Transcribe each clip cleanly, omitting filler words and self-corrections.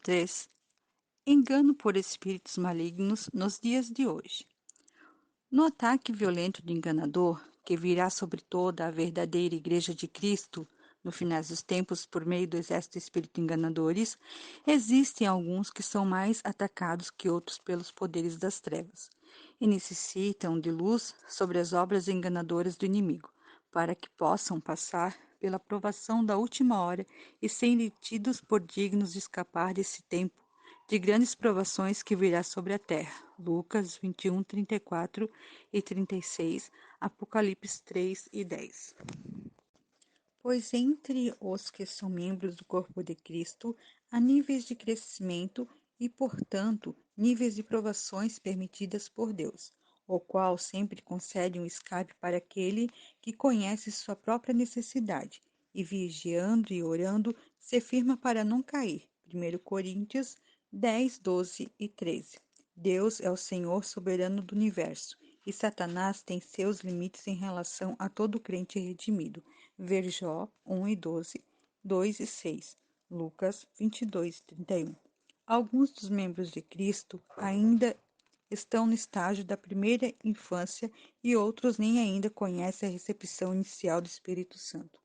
3. Engano por espíritos malignos nos dias de hoje. No ataque violento do enganador, que virá sobre toda a verdadeira Igreja de Cristo no final dos tempos por meio do exército de espíritos enganadores, existem alguns que são mais atacados que outros pelos poderes das trevas, e necessitam de luz sobre as obras enganadoras do inimigo, para que possam passar pela provação da última hora e serem tidos por dignos de escapar desse tempo de grandes provações que virá sobre a terra. Lucas 21, 34 e 36, Apocalipse 3 e 10. Pois entre os que são membros do corpo de Cristo, há níveis de crescimento e, portanto, níveis de provações permitidas por Deus, o qual sempre concede um escape para aquele que conhece sua própria necessidade e, vigiando e orando, se firma para não cair. 1 Coríntios 10, 12 e 13. Deus é o Senhor soberano do universo, e Satanás tem seus limites em relação a todo crente redimido. Ver Jó 1 e 12, 2 e 6, Lucas 22 e 31. Alguns dos membros de Cristo ainda estão no estágio da primeira infância e outros nem ainda conhecem a recepção inicial do Espírito Santo.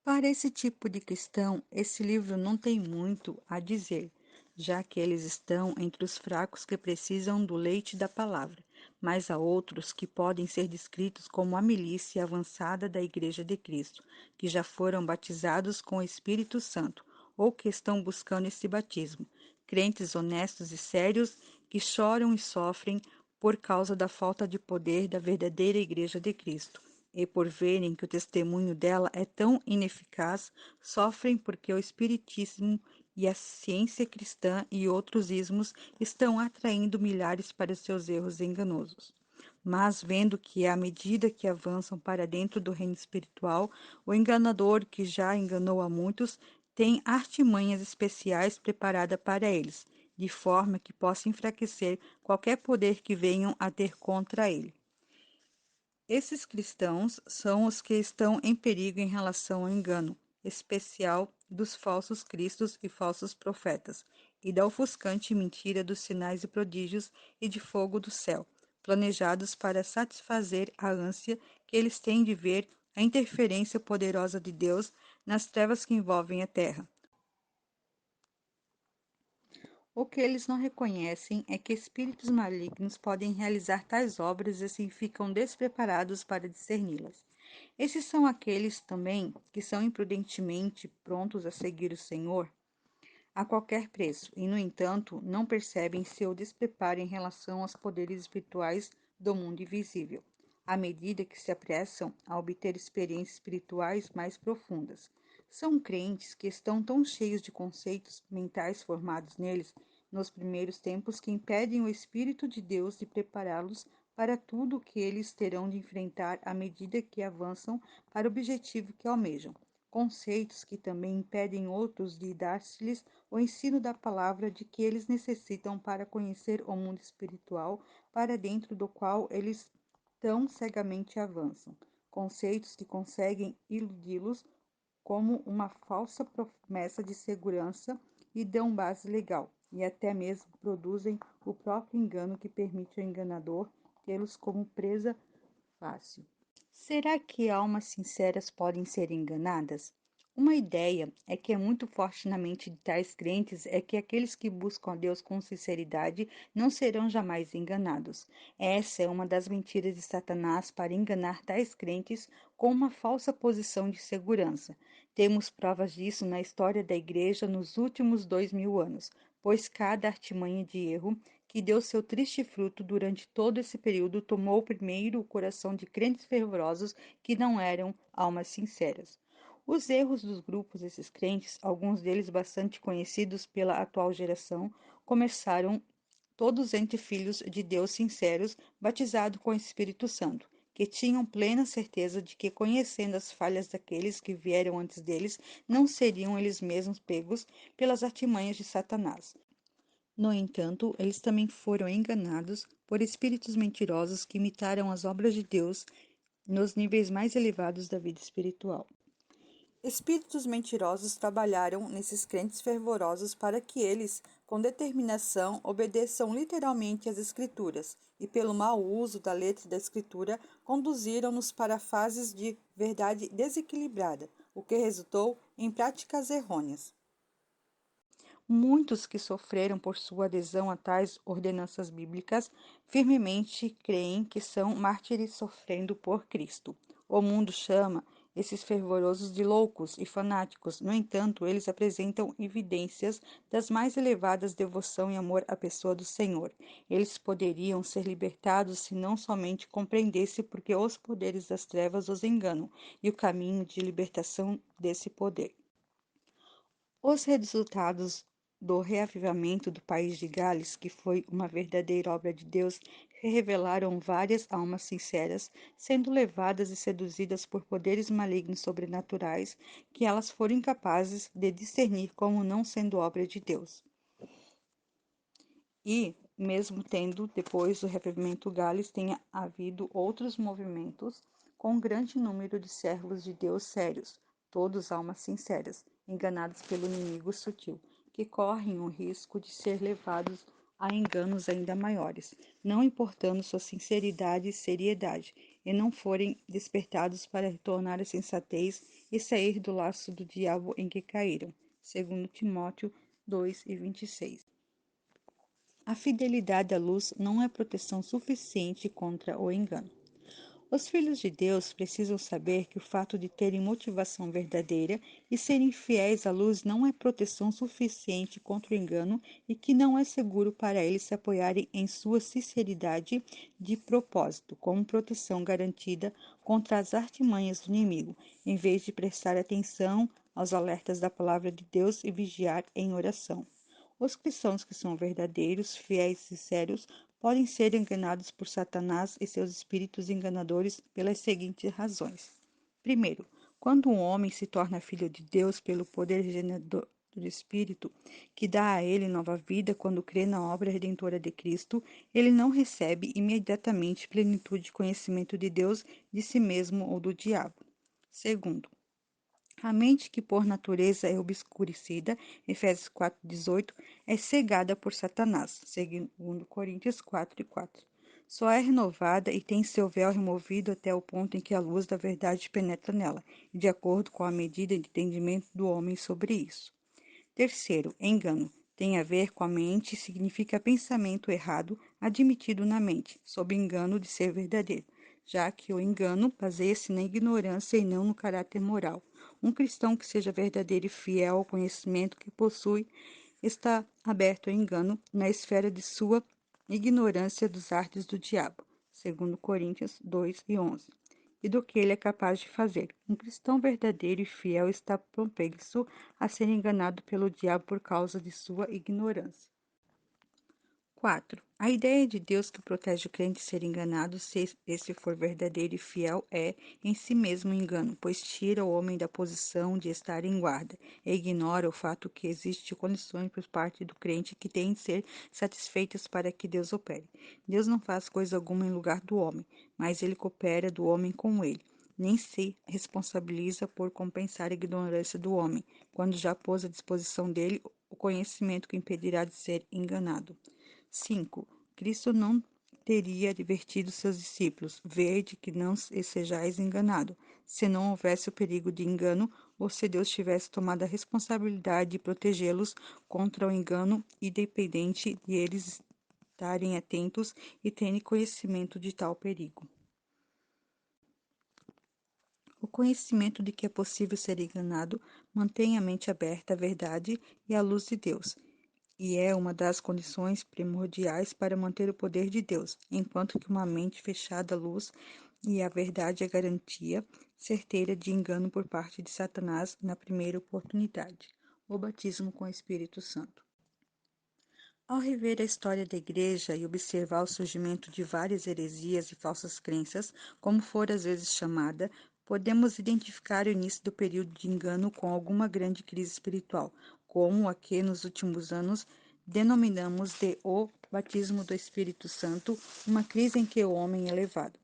Para esse tipo de cristão, esse livro não tem muito a dizer, já que eles estão entre os fracos que precisam do leite da palavra, mas há outros que podem ser descritos como a milícia avançada da Igreja de Cristo, que já foram batizados com o Espírito Santo, ou que estão buscando esse batismo, crentes honestos e sérios que choram e sofrem por causa da falta de poder da verdadeira Igreja de Cristo e por verem que o testemunho dela é tão ineficaz, sofrem porque o espiritismo e a ciência cristã e outros ismos estão atraindo milhares para seus erros enganosos. Mas vendo que, à medida que avançam para dentro do reino espiritual, o enganador, que já enganou a muitos, tem artimanhas especiais preparadas para eles, de forma que possa enfraquecer qualquer poder que venham a ter contra ele. Esses cristãos são os que estão em perigo em relação ao engano, especial dos falsos cristos e falsos profetas, e da ofuscante mentira dos sinais e prodígios e de fogo do céu, planejados para satisfazer a ânsia que eles têm de ver a interferência poderosa de Deus nas trevas que envolvem a terra. O que eles não reconhecem é que espíritos malignos podem realizar tais obras e assim ficam despreparados para discerni-las. Esses são aqueles também que são imprudentemente prontos a seguir o Senhor a qualquer preço e, no entanto, não percebem seu despreparo em relação aos poderes espirituais do mundo invisível, à medida que se apressam a obter experiências espirituais mais profundas. São crentes que estão tão cheios de conceitos mentais formados neles nos primeiros tempos que impedem o Espírito de Deus de prepará-los para tudo o que eles terão de enfrentar à medida que avançam para o objetivo que almejam. Conceitos que também impedem outros de dar-se-lhes o ensino da palavra de que eles necessitam para conhecer o mundo espiritual para dentro do qual eles tão cegamente avançam. Conceitos que conseguem iludi-los como uma falsa promessa de segurança e dão base legal, e até mesmo produzem o próprio engano que permite ao enganador tê-los como presa fácil. Será que almas sinceras podem ser enganadas? Uma ideia é que é muito forte na mente de tais crentes é que aqueles que buscam a Deus com sinceridade não serão jamais enganados. Essa é uma das mentiras de Satanás para enganar tais crentes com uma falsa posição de segurança. Temos provas disso na história da Igreja nos últimos 2000 anos, pois cada artimanha de erro que deu seu triste fruto durante todo esse período tomou primeiro o coração de crentes fervorosos que não eram almas sinceras. Os erros dos grupos desses crentes, alguns deles bastante conhecidos pela atual geração, começaram todos entre filhos de Deus sinceros, batizados com o Espírito Santo, que tinham plena certeza de que, conhecendo as falhas daqueles que vieram antes deles, não seriam eles mesmos pegos pelas artimanhas de Satanás. No entanto, eles também foram enganados por espíritos mentirosos que imitaram as obras de Deus nos níveis mais elevados da vida espiritual. Espíritos mentirosos trabalharam nesses crentes fervorosos para que eles, com determinação, obedeçam literalmente às Escrituras, e pelo mau uso da letra da Escritura, conduziram-nos para fases de verdade desequilibrada, o que resultou em práticas errôneas. Muitos que sofreram por sua adesão a tais ordenanças bíblicas firmemente creem que são mártires sofrendo por Cristo. O mundo chama esses fervorosos de loucos e fanáticos. No entanto, eles apresentam evidências das mais elevadas devoção e amor à pessoa do Senhor. Eles poderiam ser libertados se não somente compreendessem porque os poderes das trevas os enganam e o caminho de libertação desse poder. Os resultados do reavivamento do país de Gales, que foi uma verdadeira obra de Deus, revelaram várias almas sinceras sendo levadas e seduzidas por poderes malignos sobrenaturais que elas foram incapazes de discernir como não sendo obra de Deus. E, mesmo tendo, depois do revivimento Gales, tenha havido outros movimentos com um grande número de servos de Deus sérios, todos almas sinceras, enganados pelo inimigo sutil, que correm o risco de ser levados a enganos ainda maiores, não importando sua sinceridade e seriedade, e não forem despertados para retornar à sensatez e sair do laço do diabo em que caíram. Segundo Timóteo 2:26. A fidelidade à luz não é proteção suficiente contra o engano. Os filhos de Deus precisam saber que o fato de terem motivação verdadeira e serem fiéis à luz não é proteção suficiente contra o engano e que não é seguro para eles se apoiarem em sua sinceridade de propósito, como proteção garantida contra as artimanhas do inimigo, em vez de prestar atenção aos alertas da palavra de Deus e vigiar em oração. Os cristãos que são verdadeiros, fiéis e sérios podem ser enganados por Satanás e seus espíritos enganadores pelas seguintes razões. Primeiro, quando um homem se torna filho de Deus pelo poder regenerador do Espírito, que dá a ele nova vida quando crê na obra redentora de Cristo, ele não recebe imediatamente plenitude de conhecimento de Deus, de si mesmo ou do diabo. Segundo, a mente que por natureza é obscurecida, Efésios 4:18, é cegada por Satanás, segundo Coríntios 4:4. Só é renovada e tem seu véu removido até o ponto em que a luz da verdade penetra nela, de acordo com a medida de entendimento do homem sobre isso. Terceiro, engano. Tem a ver com a mente e significa pensamento errado admitido na mente, sob engano de ser verdadeiro, já que o engano baseia-se na ignorância e não no caráter moral. Um cristão que seja verdadeiro e fiel ao conhecimento que possui está aberto ao engano na esfera de sua ignorância dos artes do diabo, segundo Coríntios 2:11, e do que ele é capaz de fazer. Um cristão verdadeiro e fiel está propenso a ser enganado pelo diabo por causa de sua ignorância. 4. A ideia de Deus que protege o crente de ser enganado, se esse for verdadeiro e fiel, é em si mesmo um engano, pois tira o homem da posição de estar em guarda e ignora o fato que existe condições por parte do crente que têm de ser satisfeitas para que Deus opere. Deus não faz coisa alguma em lugar do homem, mas ele coopera do homem com ele. Nem se responsabiliza por compensar a ignorância do homem, quando já pôs à disposição dele o conhecimento que impedirá de ser enganado. 5. Cristo não teria advertido seus discípulos: vede que não sejais enganados, se não houvesse o perigo de engano, ou se Deus tivesse tomado a responsabilidade de protegê-los contra o engano, independente de eles estarem atentos e terem conhecimento de tal perigo. O conhecimento de que é possível ser enganado mantém a mente aberta à verdade e à luz de Deus, e é uma das condições primordiais para manter o poder de Deus, enquanto que uma mente fechada à luz e à verdade é garantia certeira de engano por parte de Satanás na primeira oportunidade. O batismo com o Espírito Santo. Ao rever a história da Igreja e observar o surgimento de várias heresias e falsas crenças, como for às vezes chamada, podemos identificar o início do período de engano com alguma grande crise espiritual, como a que nos últimos anos denominamos de o batismo do Espírito Santo, uma crise em que o homem é levado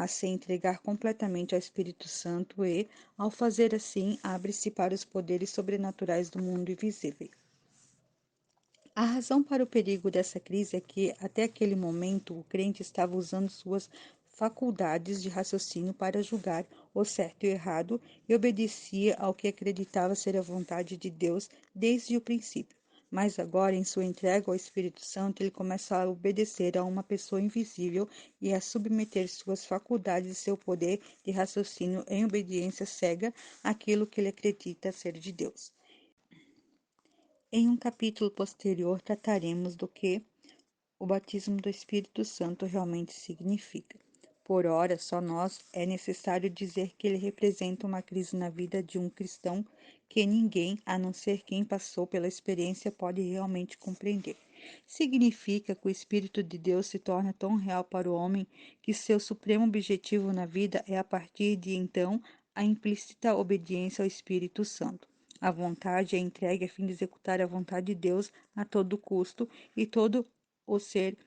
a se entregar completamente ao Espírito Santo e, ao fazer assim, abre-se para os poderes sobrenaturais do mundo invisível. A razão para o perigo dessa crise é que, até aquele momento, o crente estava usando suas faculdades de raciocínio para julgar o certo e o errado e obedecia ao que acreditava ser a vontade de Deus desde o princípio. Mas agora, em sua entrega ao Espírito Santo, ele começa a obedecer a uma pessoa invisível e a submeter suas faculdades e seu poder de raciocínio em obediência cega àquilo que ele acredita ser de Deus. Em um capítulo posterior, trataremos do que o batismo do Espírito Santo realmente significa. Por ora, só nós é necessário dizer que ele representa uma crise na vida de um cristão que ninguém, a não ser quem passou pela experiência, pode realmente compreender. Significa que o Espírito de Deus se torna tão real para o homem que seu supremo objetivo na vida é, a partir de então, a implícita obediência ao Espírito Santo. A vontade é entregue a fim de executar a vontade de Deus a todo custo e todo o ser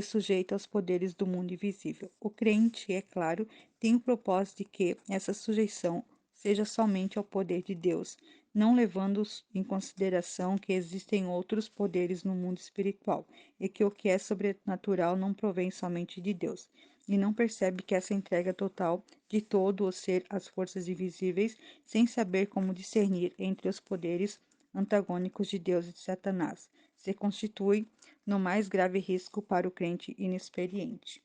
sujeito aos poderes do mundo invisível. O crente, é claro, tem o propósito de que essa sujeição seja somente ao poder de Deus, não levando em consideração que existem outros poderes no mundo espiritual e que o que é sobrenatural não provém somente de Deus. E não percebe que essa entrega total de todo o ser às forças invisíveis, sem saber como discernir entre os poderes antagônicos de Deus e de Satanás, se constitui no mais grave risco para o crente inexperiente.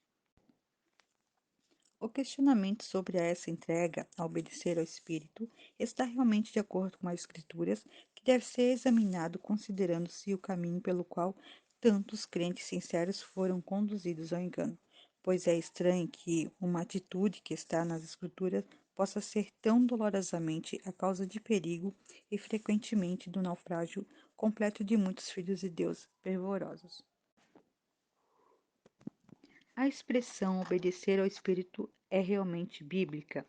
O questionamento sobre essa entrega a obedecer ao Espírito está realmente de acordo com as Escrituras, que deve ser examinado considerando-se o caminho pelo qual tantos crentes sinceros foram conduzidos ao engano, pois é estranho que uma atitude que está nas Escrituras possa ser tão dolorosamente a causa de perigo e frequentemente do naufrágio completo de muitos filhos de Deus fervorosos. A expressão obedecer ao Espírito é realmente bíblica?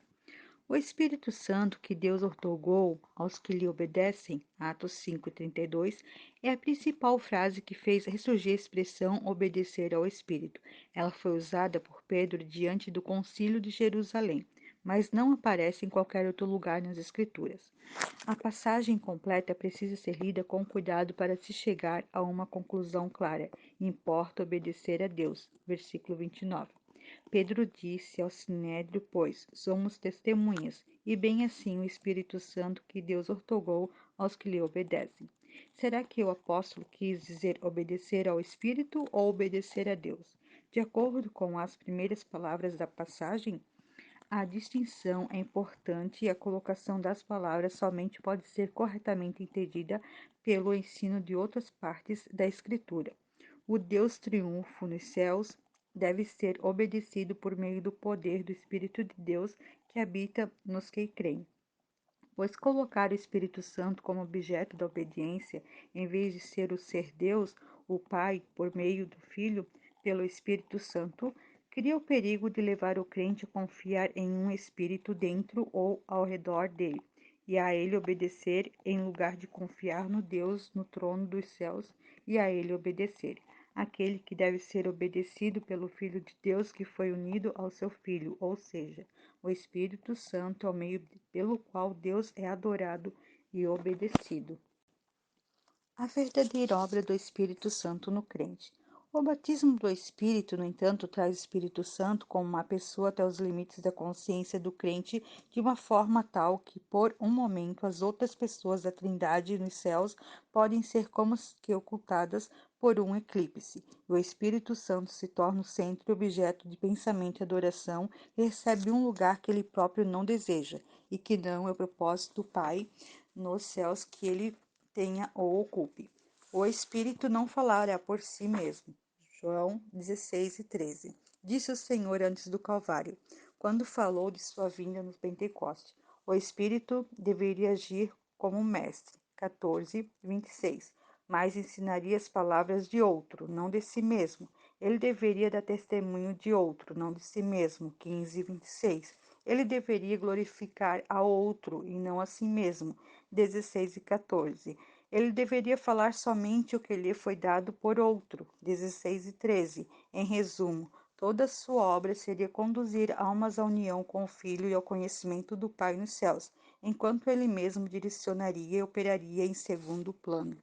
O Espírito Santo que Deus outorgou aos que lhe obedecem, Atos 5:32, é a principal frase que fez ressurgir a expressão obedecer ao Espírito. Ela foi usada por Pedro diante do Concílio de Jerusalém, mas não aparece em qualquer outro lugar nas Escrituras. A passagem completa precisa ser lida com cuidado para se chegar a uma conclusão clara. Importa obedecer a Deus. Versículo 29. Pedro disse ao Sinédrio, pois, somos testemunhas, e bem assim o Espírito Santo que Deus outorgou aos que lhe obedecem. Será que o apóstolo quis dizer obedecer ao Espírito ou obedecer a Deus? De acordo com as primeiras palavras da passagem, a distinção é importante e a colocação das palavras somente pode ser corretamente entendida pelo ensino de outras partes da Escritura. O Deus triunfo nos céus deve ser obedecido por meio do poder do Espírito de Deus que habita nos que creem. Pois colocar o Espírito Santo como objeto da obediência, em vez de ser o ser Deus, o Pai, por meio do Filho, pelo Espírito Santo, cria o perigo de levar o crente a confiar em um espírito dentro ou ao redor dele, e a ele obedecer em lugar de confiar no Deus no trono dos céus e a ele obedecer. Aquele que deve ser obedecido pelo Filho de Deus que foi unido ao seu Filho, ou seja, o Espírito Santo é o meio pelo qual Deus é adorado e obedecido. A verdadeira obra do Espírito Santo no crente. O batismo do Espírito, no entanto, traz o Espírito Santo como uma pessoa até os limites da consciência do crente de uma forma tal que, por um momento, as outras pessoas da Trindade nos céus podem ser como que ocultadas por um eclipse. O Espírito Santo se torna o centro e objeto de pensamento e adoração e recebe um lugar que ele próprio não deseja e que não é o propósito do Pai nos céus que ele tenha ou ocupe. O Espírito não falará por si mesmo. João 16:13. Disse o Senhor antes do Calvário, quando falou de sua vinda no Pentecoste. O Espírito deveria agir como mestre. 14:26. Mas ensinaria as palavras de outro, não de si mesmo. Ele deveria dar testemunho de outro, não de si mesmo. 15:26. Ele deveria glorificar a outro e não a si mesmo. 16:14. Ele deveria falar somente o que lhe foi dado por outro. 16:13. Em resumo, Toda sua obra seria conduzir almas à união com o Filho e ao conhecimento do Pai nos céus, enquanto ele mesmo direcionaria e operaria em segundo plano.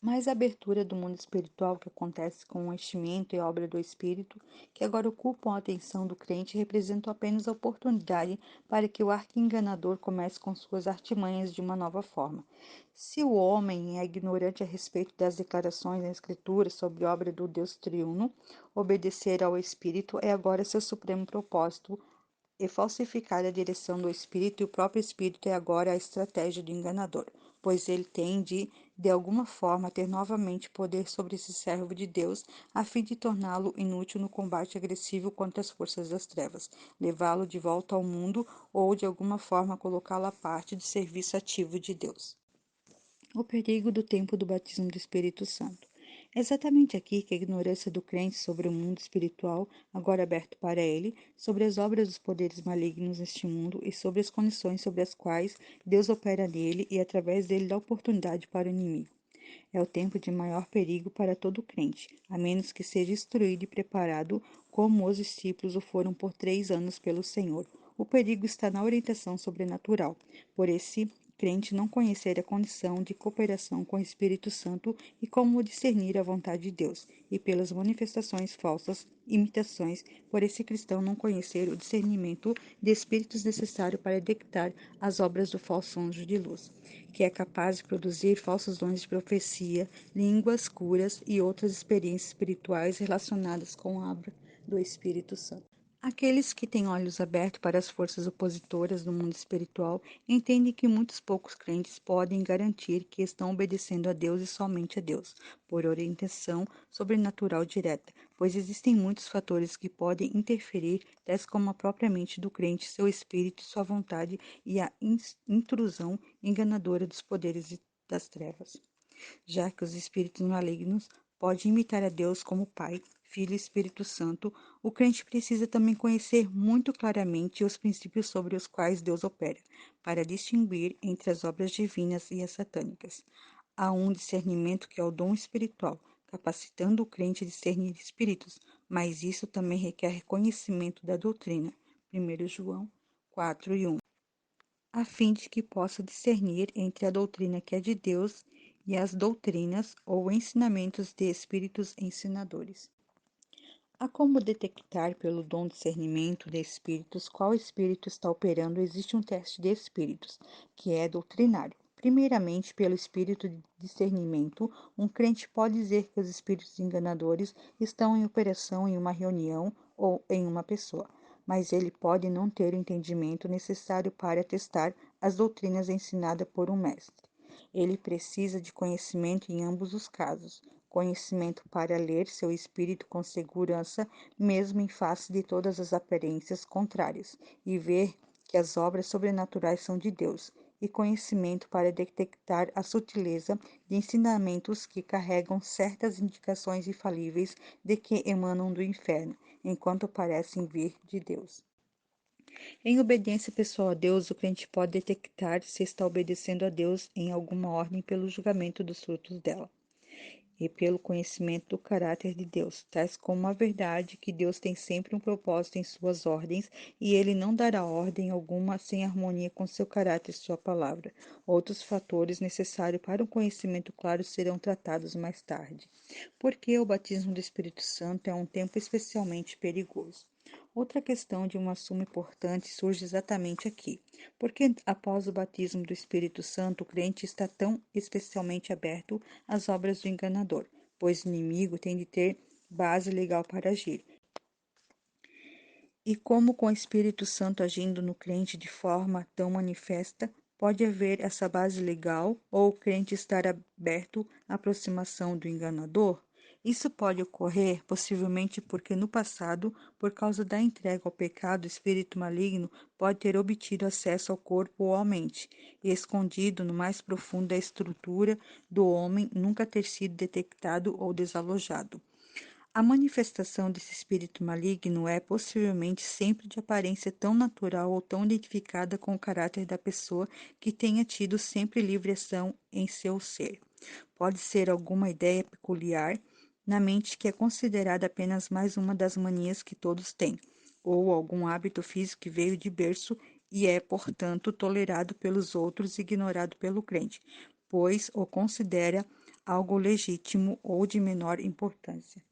Mas a abertura do mundo espiritual que acontece com o enchimento e a obra do Espírito, que agora ocupam a atenção do crente, representam apenas a oportunidade para que o arqui-enganador comece com suas artimanhas de uma nova forma. Se o homem é ignorante a respeito das declarações da Escritura sobre a obra do Deus triuno, obedecer ao Espírito é agora seu supremo propósito, e falsificar a direção do espírito, e o próprio espírito é agora a estratégia do enganador, pois ele tem de alguma forma, ter novamente poder sobre esse servo de Deus, a fim de torná-lo inútil no combate agressivo contra as forças das trevas, levá-lo de volta ao mundo ou, de alguma forma, colocá-lo à parte do serviço ativo de Deus. O perigo do tempo do batismo do Espírito Santo. É exatamente aqui que a ignorância do crente sobre o mundo espiritual, agora aberto para ele, sobre as obras dos poderes malignos neste mundo e sobre as condições sobre as quais Deus opera nele e através dele dá oportunidade para o inimigo. É o tempo de maior perigo para todo crente, a menos que seja instruído e preparado como os discípulos o foram por 3 anos pelo Senhor. O perigo está na orientação sobrenatural. Por esse crente não conhecer a condição de cooperação com o Espírito Santo e como discernir a vontade de Deus, e pelas manifestações falsas, imitações, por esse cristão não conhecer o discernimento de espíritos necessário para detectar as obras do falso anjo de luz, que é capaz de produzir falsos dons de profecia, línguas, curas e outras experiências espirituais relacionadas com a obra do Espírito Santo. Aqueles que têm olhos abertos para as forças opositoras do mundo espiritual entendem que muitos poucos crentes podem garantir que estão obedecendo a Deus e somente a Deus, por orientação sobrenatural direta, pois existem muitos fatores que podem interferir, tais como a própria mente do crente, seu espírito, sua vontade e a intrusão enganadora dos poderes das trevas, já que os espíritos malignos podem imitar a Deus como Pai, Filho e Espírito Santo. O crente precisa também conhecer muito claramente os princípios sobre os quais Deus opera, para distinguir entre as obras divinas e as satânicas. Há um discernimento que é o dom espiritual, capacitando o crente a discernir espíritos, mas isso também requer conhecimento da doutrina. 1 João 4:1, a fim de que possa discernir entre a doutrina que é de Deus e as doutrinas ou ensinamentos de espíritos ensinadores. Há como detectar pelo dom de discernimento de espíritos qual espírito está operando. Existe um teste de espíritos, que é doutrinário. Primeiramente, pelo espírito de discernimento, um crente pode dizer que os espíritos enganadores estão em operação em uma reunião ou em uma pessoa, mas ele pode não ter o entendimento necessário para testar as doutrinas ensinadas por um mestre. Ele precisa de conhecimento em ambos os casos, conhecimento para ler seu espírito com segurança, mesmo em face de todas as aparências contrárias, e ver que as obras sobrenaturais são de Deus, e conhecimento para detectar a sutileza de ensinamentos que carregam certas indicações infalíveis de que emanam do inferno, enquanto parecem vir de Deus. Em obediência pessoal a Deus, o crente pode detectar se está obedecendo a Deus em alguma ordem pelo julgamento dos frutos dela e pelo conhecimento do caráter de Deus, tais como a verdade que Deus tem sempre um propósito em suas ordens e ele não dará ordem alguma sem harmonia com seu caráter e sua palavra. Outros fatores necessários para um conhecimento claro serão tratados mais tarde. Porque o batismo do Espírito Santo é um tempo especialmente perigoso. Outra questão de uma suma importante surge exatamente aqui. Porque após o batismo do Espírito Santo, o crente está tão especialmente aberto às obras do enganador, pois o inimigo tem de ter base legal para agir. E como com o Espírito Santo agindo no crente de forma tão manifesta, pode haver essa base legal ou o crente estar aberto à aproximação do enganador? Isso pode ocorrer possivelmente porque no passado, por causa da entrega ao pecado, o espírito maligno pode ter obtido acesso ao corpo ou à mente, e escondido no mais profundo da estrutura do homem, nunca ter sido detectado ou desalojado. A manifestação desse espírito maligno é, possivelmente, sempre de aparência tão natural ou tão identificada com o caráter da pessoa que tenha tido sempre livre ação em seu ser. Pode ser alguma ideia peculiar na mente que é considerada apenas mais uma das manias que todos têm, ou algum hábito físico que veio de berço e é, portanto, tolerado pelos outros e ignorado pelo crente, pois o considera algo legítimo ou de menor importância.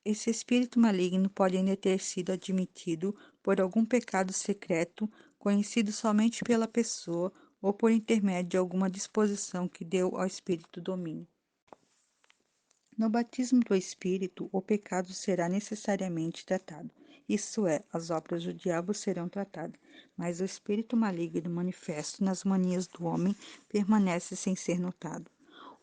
Esse espírito maligno pode ainda ter sido admitido por algum pecado secreto, conhecido somente pela pessoa ou por intermédio de alguma disposição que deu ao espírito domínio. No batismo do Espírito, o pecado será necessariamente tratado, isso é, as obras do diabo serão tratadas, mas o espírito maligno manifesto nas manias do homem permanece sem ser notado.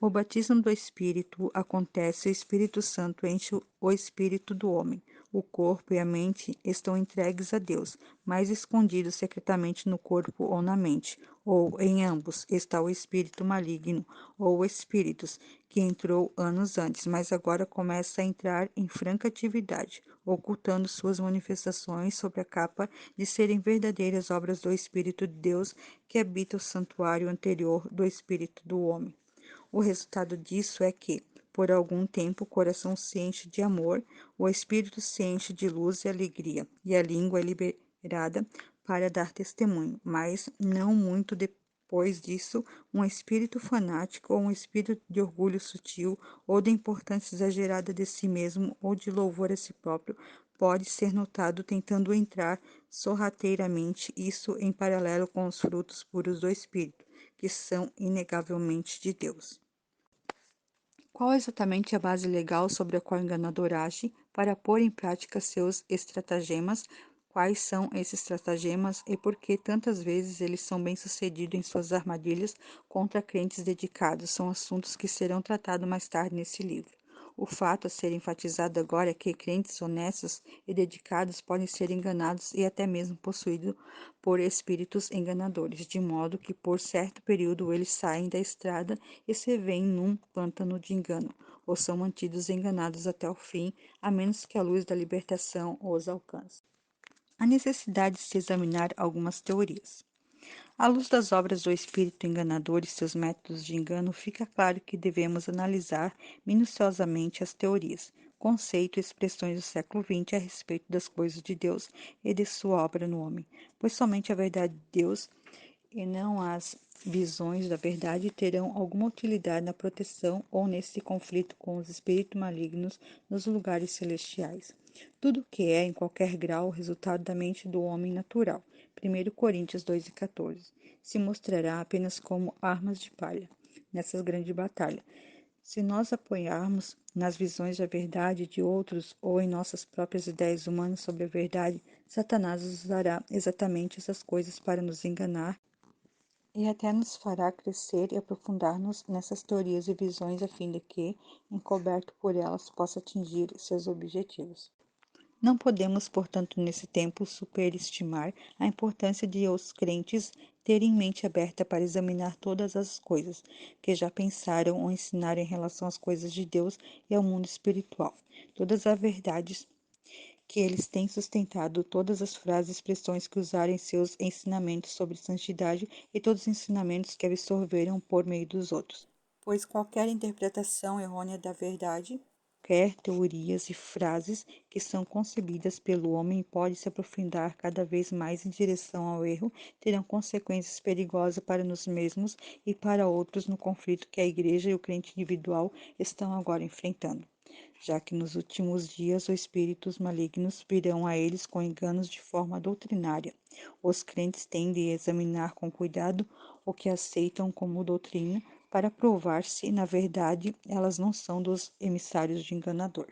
O batismo do Espírito acontece e o Espírito Santo enche o espírito do homem. O corpo e a mente estão entregues a Deus, mas escondidos secretamente no corpo ou na mente, ou em ambos está o espírito maligno, ou espíritos, que entrou anos antes, mas agora começa a entrar em franca atividade, ocultando suas manifestações sob a capa de serem verdadeiras obras do Espírito de Deus que habita o santuário anterior do espírito do homem. O resultado disso é que, por algum tempo, o coração se enche de amor, o espírito se enche de luz e alegria, e a língua é liberada para dar testemunho, mas não muito depois disso, um espírito fanático ou um espírito de orgulho sutil ou de importância exagerada de si mesmo ou de louvor a si próprio pode ser notado tentando entrar sorrateiramente, isso em paralelo com os frutos puros do espírito, que são inegavelmente de Deus. Qual exatamente a base legal sobre a qual o enganador age para pôr em prática seus estratagemas? Quais são esses estratagemas e por que tantas vezes eles são bem-sucedidos em suas armadilhas contra crentes dedicados? São assuntos que serão tratados mais tarde nesse livro. O fato a ser enfatizado agora é que crentes honestos e dedicados podem ser enganados e até mesmo possuídos por espíritos enganadores, de modo que por certo período eles saem da estrada e se veem num pântano de engano, ou são mantidos enganados até o fim, a menos que a luz da libertação os alcance. A necessidade de se examinar algumas teorias. À luz das obras do espírito enganador e seus métodos de engano, fica claro que devemos analisar minuciosamente as teorias, conceitos e expressões do século XX a respeito das coisas de Deus e de sua obra no homem, pois somente a verdade de Deus e não as visões da verdade terão alguma utilidade na proteção ou nesse conflito com os espíritos malignos nos lugares celestiais. Tudo que é, em qualquer grau, resultado da mente do homem natural, 1 Coríntios 2:14, se mostrará apenas como armas de palha nessas grandes batalhas. Se nós apoiarmos nas visões da verdade de outros ou em nossas próprias ideias humanas sobre a verdade, Satanás usará exatamente essas coisas para nos enganar e até nos fará crescer e aprofundar-nos nessas teorias e visões a fim de que, encoberto por elas, possa atingir seus objetivos. Não podemos, portanto, nesse tempo, superestimar a importância de os crentes terem mente aberta para examinar todas as coisas que já pensaram ou ensinaram em relação às coisas de Deus e ao mundo espiritual. Todas as verdades que eles têm sustentado, todas as frases e expressões que usaram em seus ensinamentos sobre santidade e todos os ensinamentos que absorveram por meio dos outros. Pois qualquer interpretação errônea da verdade, qualquer teorias e frases que são concebidas pelo homem pode se aprofundar cada vez mais em direção ao erro, terão consequências perigosas para nós mesmos e para outros no conflito que a igreja e o crente individual estão agora enfrentando, já que nos últimos dias os espíritos malignos virão a eles com enganos de forma doutrinária. Os crentes têm de examinar com cuidado o que aceitam como doutrina para provar se, na verdade, elas não são dos emissários de enganador.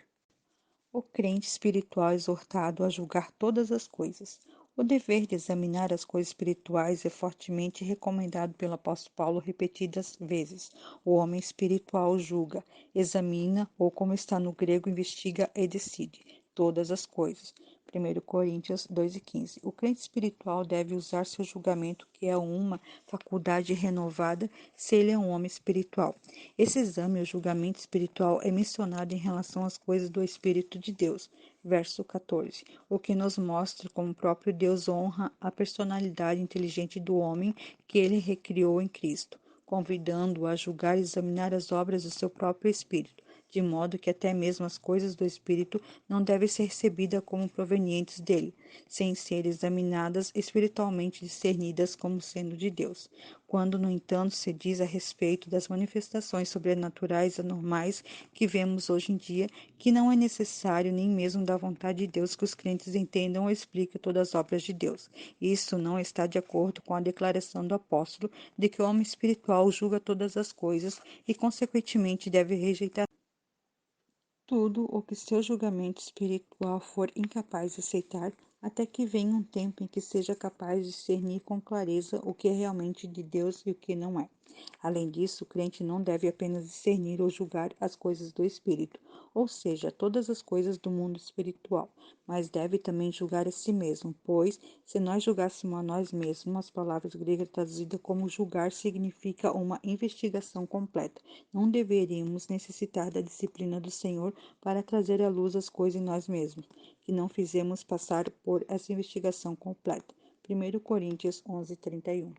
O crente espiritual é exortado a julgar todas as coisas. O dever de examinar as coisas espirituais é fortemente recomendado pelo apóstolo Paulo repetidas vezes. O homem espiritual julga, examina ou, como está no grego, investiga e decide todas as coisas. 1 Coríntios 2:15. O crente espiritual deve usar seu julgamento, que é uma faculdade renovada, se ele é um homem espiritual. Esse exame, o julgamento espiritual, é mencionado em relação às coisas do Espírito de Deus, verso 14, o que nos mostra como o próprio Deus honra a personalidade inteligente do homem que ele recriou em Cristo, convidando-o a julgar e examinar as obras do seu próprio Espírito, de modo que até mesmo as coisas do Espírito não devem ser recebidas como provenientes dele, sem ser examinadas espiritualmente discernidas como sendo de Deus. Quando, no entanto, se diz a respeito das manifestações sobrenaturais anormais que vemos hoje em dia, que não é necessário nem mesmo da vontade de Deus que os crentes entendam ou expliquem todas as obras de Deus. Isso não está de acordo com a declaração do apóstolo de que o homem espiritual julga todas as coisas e, consequentemente, deve rejeitar tudo o que seu julgamento espiritual for incapaz de aceitar, até que venha um tempo em que seja capaz de discernir com clareza o que é realmente de Deus e o que não é. Além disso, o crente não deve apenas discernir ou julgar as coisas do Espírito, ou seja, todas as coisas do mundo espiritual, mas deve também julgar a si mesmo, pois, se nós julgássemos a nós mesmos, as palavras gregas traduzidas como julgar significa uma investigação completa. Não deveríamos necessitar da disciplina do Senhor para trazer à luz as coisas em nós mesmos, que não fizemos passar por essa investigação completa. 1 Coríntios 11:31.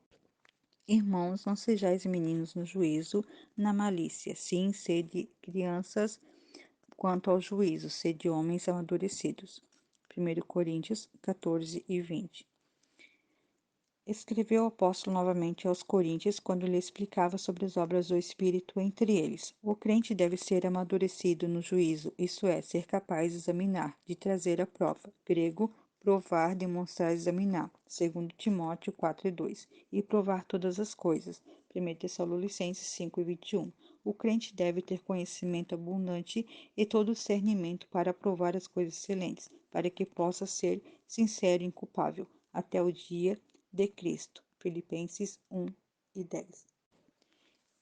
Irmãos, não sejais meninos no juízo, na malícia, sim, sede crianças quanto ao juízo, sede homens amadurecidos. 1 Coríntios 14:20. Escreveu o apóstolo novamente aos Coríntios quando lhe explicava sobre as obras do Espírito entre eles. O crente deve ser amadurecido no juízo, isso é, ser capaz de examinar, de trazer a prova. Grego, provar, demonstrar, examinar. 2 Timóteo 4:2. E provar todas as coisas. 1 Tessalonicenses 5:21. O crente deve ter conhecimento abundante e todo discernimento para provar as coisas excelentes, para que possa ser sincero e inculpável até o dia de Cristo. Filipenses 1:10.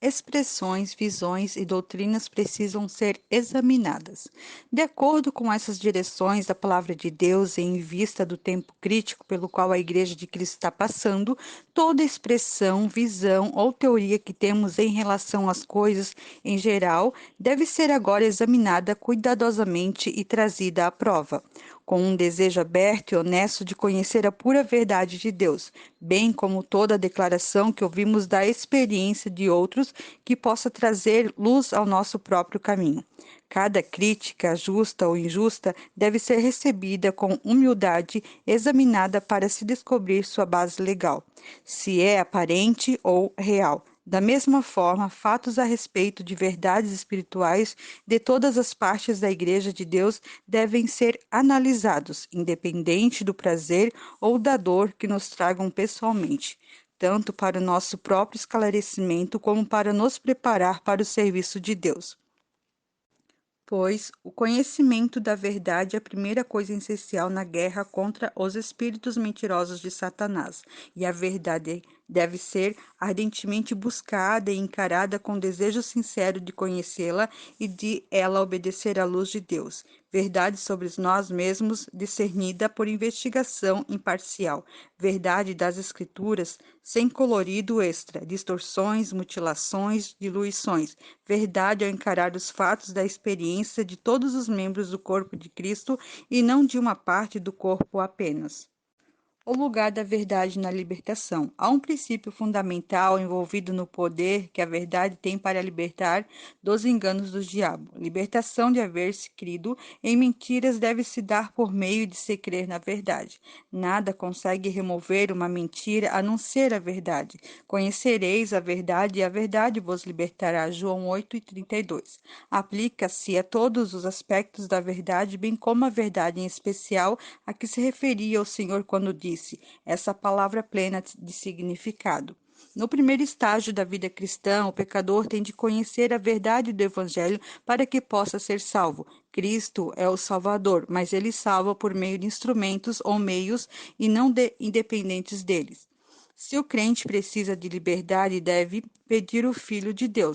Expressões, visões e doutrinas precisam ser examinadas. De acordo com essas direções da Palavra de Deus e em vista do tempo crítico pelo qual a Igreja de Cristo está passando, toda expressão, visão ou teoria que temos em relação às coisas em geral deve ser agora examinada cuidadosamente e trazida à prova, com um desejo aberto e honesto de conhecer a pura verdade de Deus, bem como toda a declaração que ouvimos da experiência de outros que possa trazer luz ao nosso próprio caminho. Cada crítica, justa ou injusta, deve ser recebida com humildade, examinada para se descobrir sua base legal, se é aparente ou real. Da mesma forma, fatos a respeito de verdades espirituais de todas as partes da Igreja de Deus devem ser analisados, independente do prazer ou da dor que nos tragam pessoalmente, tanto para o nosso próprio esclarecimento como para nos preparar para o serviço de Deus. Pois o conhecimento da verdade é a primeira coisa essencial na guerra contra os espíritos mentirosos de Satanás, e a verdade deve ser ardentemente buscada e encarada com desejo sincero de conhecê-la e de ela obedecer à luz de Deus. Verdade sobre nós mesmos, discernida por investigação imparcial. Verdade das Escrituras, sem colorido extra, distorções, mutilações, diluições. Verdade ao encarar os fatos da experiência de todos os membros do corpo de Cristo e não de uma parte do corpo apenas. O lugar da verdade na libertação. Há um princípio fundamental envolvido no poder que a verdade tem para libertar dos enganos do diabo. Libertação de haver-se crido em mentiras deve se dar por meio de se crer na verdade. Nada consegue remover uma mentira a não ser a verdade. Conhecereis a verdade e a verdade vos libertará. João 8:32. Aplica-se a todos os aspectos da verdade, bem como a verdade em especial a que se referia o Senhor quando disse essa palavra plena de significado. No primeiro estágio da vida cristã, o pecador tem de conhecer a verdade do Evangelho para que possa ser salvo. Cristo é o Salvador, mas ele salva por meio de instrumentos ou meios e não independentes deles. Se o crente precisa de liberdade, deve pedir o Filho de Deus.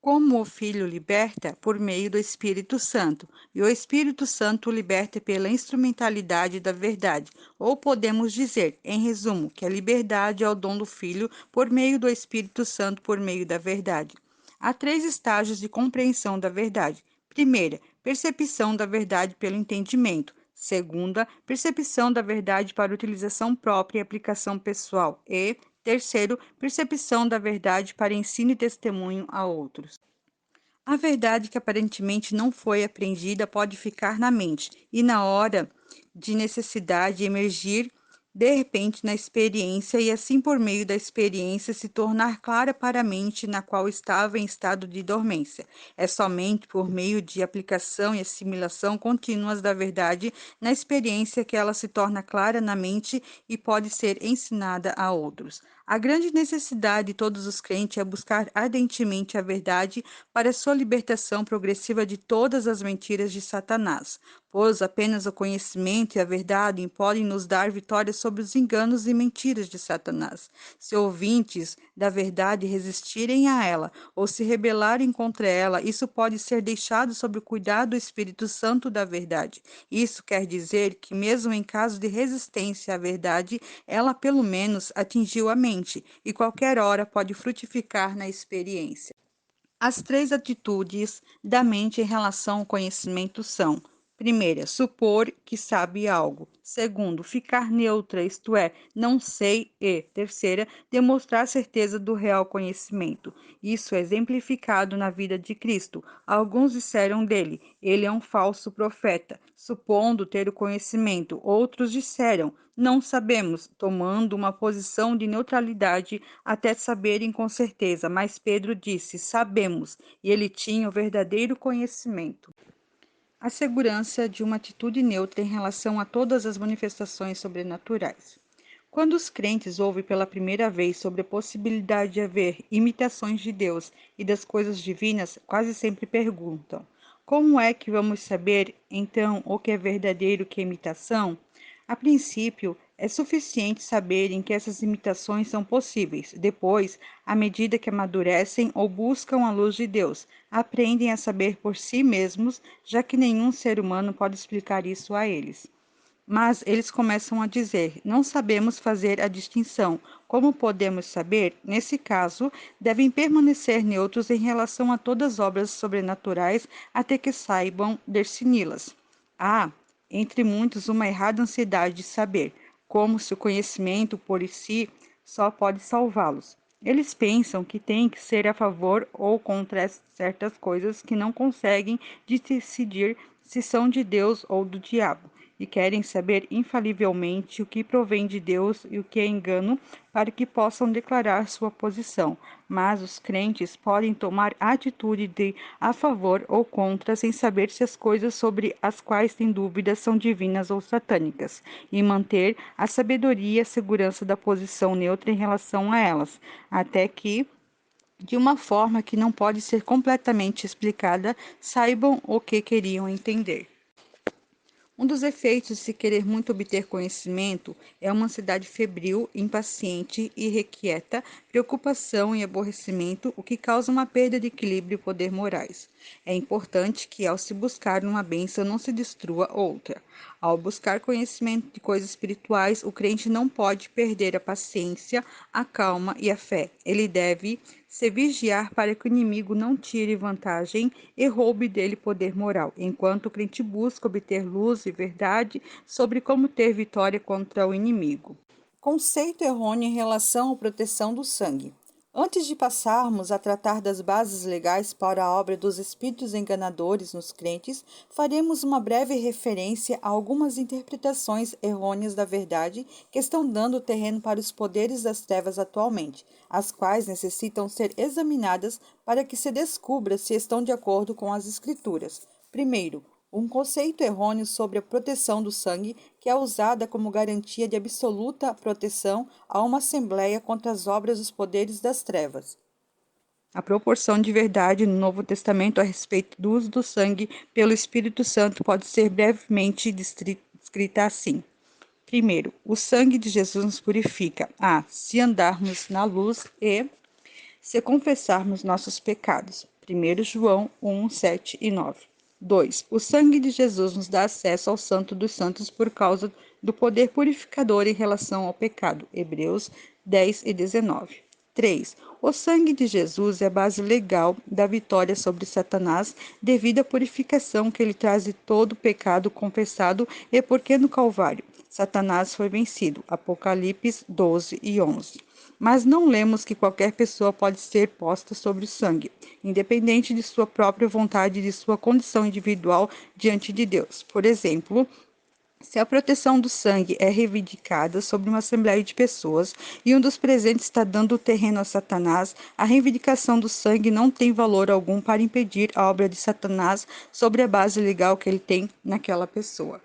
Como o Filho liberta por meio do Espírito Santo, e o Espírito Santo o liberta pela instrumentalidade da verdade. Ou podemos dizer, em resumo, que a liberdade é o dom do Filho por meio do Espírito Santo por meio da verdade. Há três estágios de compreensão da verdade. Primeira, percepção da verdade pelo entendimento. Segunda, percepção da verdade para utilização própria e aplicação pessoal. E, terceiro, percepção da verdade para ensino e testemunho a outros. A verdade que aparentemente não foi apreendida pode ficar na mente e, na hora de necessidade, emergir de repente na experiência e, assim, por meio da experiência, se tornar clara para a mente na qual estava em estado de dormência. É somente por meio de aplicação e assimilação contínuas da verdade na experiência que ela se torna clara na mente e pode ser ensinada a outros. A grande necessidade de todos os crentes é buscar ardentemente a verdade para sua libertação progressiva de todas as mentiras de Satanás, pois apenas o conhecimento e a verdade podem nos dar vitória sobre os enganos e mentiras de Satanás. Se ouvintes da verdade resistirem a ela ou se rebelarem contra ela, isso pode ser deixado sob o cuidado do Espírito Santo da verdade. Isso quer dizer que, mesmo em caso de resistência à verdade, ela pelo menos atingiu a mente e qualquer hora pode frutificar na experiência. As três atitudes da mente em relação ao conhecimento são: primeira, supor que sabe algo; segundo, ficar neutra, isto é, não sei; e terceira, demonstrar certeza do real conhecimento. Isso é exemplificado na vida de Cristo. Alguns disseram dele: ele é um falso profeta, supondo ter o conhecimento. Outros disseram: não sabemos, tomando uma posição de neutralidade até saberem com certeza. Mas Pedro disse: sabemos, e ele tinha o verdadeiro conhecimento. A segurança de uma atitude neutra em relação a todas as manifestações sobrenaturais. Quando os crentes ouvem pela primeira vez sobre a possibilidade de haver imitações de Deus e das coisas divinas, quase sempre perguntam: como é que vamos saber, então, o que é verdadeiro e o que é imitação? A princípio, é suficiente saberem que essas imitações são possíveis. Depois, à medida que amadurecem ou buscam a luz de Deus, aprendem a saber por si mesmos, já que nenhum ser humano pode explicar isso a eles. Mas eles começam a dizer: não sabemos fazer a distinção. Como podemos saber? Nesse caso, devem permanecer neutros em relação a todas as obras sobrenaturais até que saibam discerni-las. Há, entre muitos, uma errada ansiedade de saber, como se o conhecimento por si só pode salvá-los. Eles pensam que têm que ser a favor ou contra certas coisas que não conseguem decidir se são de Deus ou do diabo, e querem saber infalivelmente o que provém de Deus e o que é engano, para que possam declarar sua posição. Mas os crentes podem tomar atitude de a favor ou contra, sem saber se as coisas sobre as quais têm dúvidas são divinas ou satânicas, e manter a sabedoria e a segurança da posição neutra em relação a elas, até que, de uma forma que não pode ser completamente explicada, saibam o que queriam entender. Um dos efeitos de se querer muito obter conhecimento é uma ansiedade febril, impaciente, irrequieta, preocupação e aborrecimento, o que causa uma perda de equilíbrio e poder morais. É importante que, ao se buscar uma bênção, não se destrua outra. Ao buscar conhecimento de coisas espirituais, o crente não pode perder a paciência, a calma e a fé. Ele deve se vigiar para que o inimigo não tire vantagem e roube dele poder moral, enquanto o crente busca obter luz e verdade sobre como ter vitória contra o inimigo. Conceito errôneo em relação à proteção do sangue. Antes de passarmos a tratar das bases legais para a obra dos espíritos enganadores nos crentes, faremos uma breve referência a algumas interpretações errôneas da verdade que estão dando terreno para os poderes das trevas atualmente, as quais necessitam ser examinadas para que se descubra se estão de acordo com as Escrituras. Primeiro, um conceito errôneo sobre a proteção do sangue, que é usada como garantia de absoluta proteção a uma assembleia contra as obras dos poderes das trevas. A proporção de verdade no Novo Testamento a respeito do uso do sangue pelo Espírito Santo pode ser brevemente descrita assim. Primeiro, o sangue de Jesus nos purifica. A. Se andarmos na luz e se confessarmos nossos pecados. 1 João 1, 7 e 9. 2. O sangue de Jesus nos dá acesso ao Santo dos Santos por causa do poder purificador em relação ao pecado. Hebreus 10 e 19. 3. O sangue de Jesus é a base legal da vitória sobre Satanás devido à purificação que ele traz de todo pecado confessado e porque no Calvário Satanás foi vencido. Apocalipse 12:11. Mas não lemos que qualquer pessoa pode ser posta sobre o sangue, independente de sua própria vontade e de sua condição individual diante de Deus. Por exemplo, se a proteção do sangue é reivindicada sobre uma assembleia de pessoas e um dos presentes está dando o terreno a Satanás, a reivindicação do sangue não tem valor algum para impedir a obra de Satanás sobre a base legal que ele tem naquela pessoa.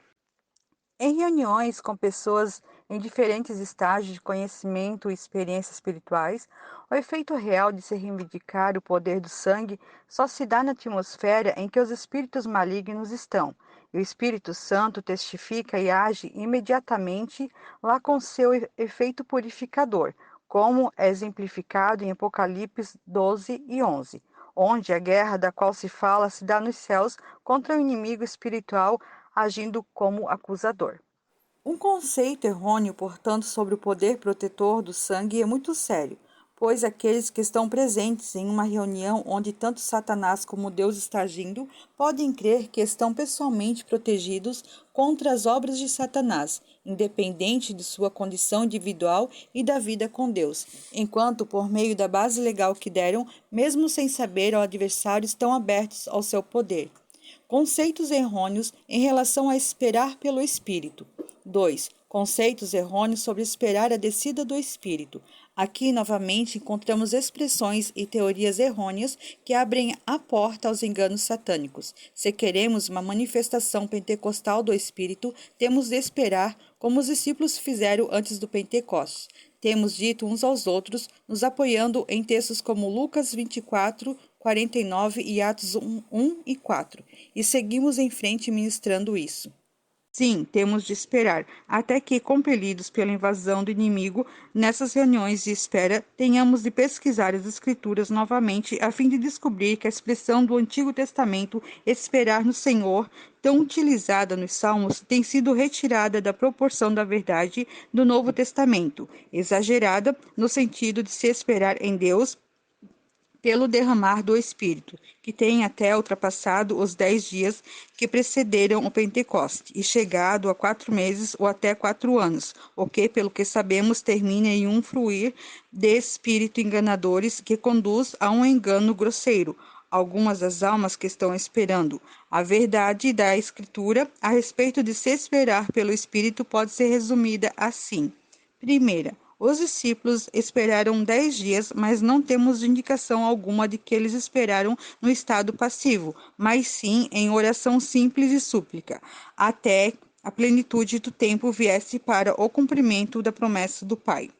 Em reuniões com pessoas em diferentes estágios de conhecimento e experiências espirituais, o efeito real de se reivindicar o poder do sangue só se dá na atmosfera em que os espíritos malignos estão, e o Espírito Santo testifica e age imediatamente lá com seu efeito purificador, como é exemplificado em Apocalipse 12:11, onde a guerra da qual se fala se dá nos céus contra o inimigo espiritual agindo como acusador. Um conceito errôneo, portanto, sobre o poder protetor do sangue é muito sério, pois aqueles que estão presentes em uma reunião onde tanto Satanás como Deus está agindo podem crer que estão pessoalmente protegidos contra as obras de Satanás, independente de sua condição individual e da vida com Deus, enquanto, por meio da base legal que deram, mesmo sem saber ao adversário, estão abertos ao seu poder. Conceitos errôneos em relação a esperar pelo Espírito. 2. Conceitos errôneos sobre esperar a descida do Espírito. Aqui, novamente, encontramos expressões e teorias errôneas que abrem a porta aos enganos satânicos. Se queremos uma manifestação pentecostal do Espírito, temos de esperar, como os discípulos fizeram antes do Pentecostes. Temos dito uns aos outros, nos apoiando em textos como Lucas 24:49 e Atos 1 e 4, e seguimos em frente ministrando isso. Sim, temos de esperar, até que, compelidos pela invasão do inimigo, nessas reuniões de espera, tenhamos de pesquisar as Escrituras novamente, a fim de descobrir que a expressão do Antigo Testamento, esperar no Senhor, tão utilizada nos Salmos, tem sido retirada da proporção da verdade do Novo Testamento, exagerada no sentido de se esperar em Deus pelo derramar do Espírito, que tem até ultrapassado os 10 dias que precederam o Pentecoste, e chegado a 4 meses ou até 4 anos, o que, pelo que sabemos, termina em um fruir de espírito enganadores que conduz a um engano grosseiro, algumas das almas que estão esperando. A verdade da Escritura a respeito de se esperar pelo Espírito pode ser resumida assim. Primeira, os discípulos esperaram 10 dias, mas não temos indicação alguma de que eles esperaram no estado passivo, mas sim em oração simples e súplica, até a plenitude do tempo viesse para o cumprimento da promessa do Pai.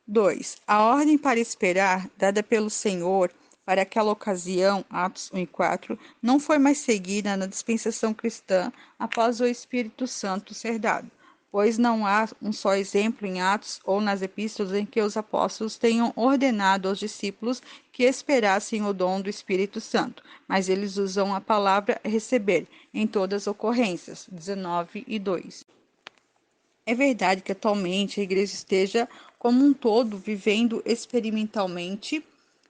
2. A ordem para esperar, dada pelo Senhor para aquela ocasião, Atos 1 e 4, não foi mais seguida na dispensação cristã após o Espírito Santo ser dado, pois não há um só exemplo em Atos ou nas epístolas em que os apóstolos tenham ordenado aos discípulos que esperassem o dom do Espírito Santo, mas eles usam a palavra receber em todas as ocorrências, 19:2. É verdade que atualmente a igreja esteja, como um todo, vivendo experimentalmente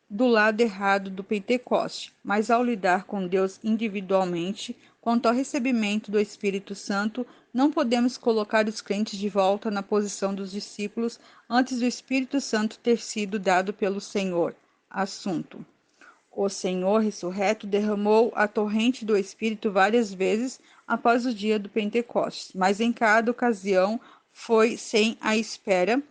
do lado errado do Pentecoste, mas ao lidar com Deus individualmente, quanto ao recebimento do Espírito Santo, não podemos colocar os crentes de volta na posição dos discípulos antes do Espírito Santo ter sido dado pelo Senhor. Assunto: o Senhor ressurreto derramou a torrente do Espírito várias vezes após o dia do Pentecostes, mas em cada ocasião foi sem a espera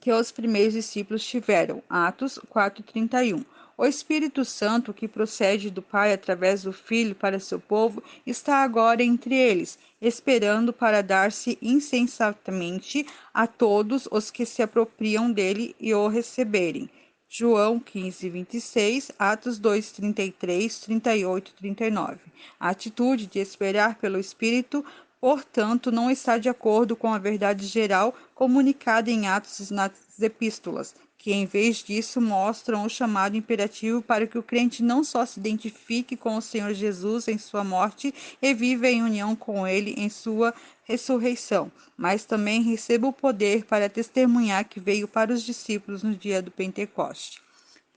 que os primeiros discípulos tiveram. Atos 4:31. O Espírito Santo, que procede do Pai através do Filho para seu povo, está agora entre eles, esperando para dar-se insensatamente a todos os que se apropriam dele e o receberem. João 15:26, Atos 2:33, 38 e 39. A atitude de esperar pelo Espírito, portanto, não está de acordo com a verdade geral comunicada em Atos e nas epístolas, que em vez disso mostram o chamado imperativo para que o crente não só se identifique com o Senhor Jesus em sua morte e viva em união com ele em sua ressurreição, mas também receba o poder para testemunhar que veio para os discípulos no dia do Pentecoste.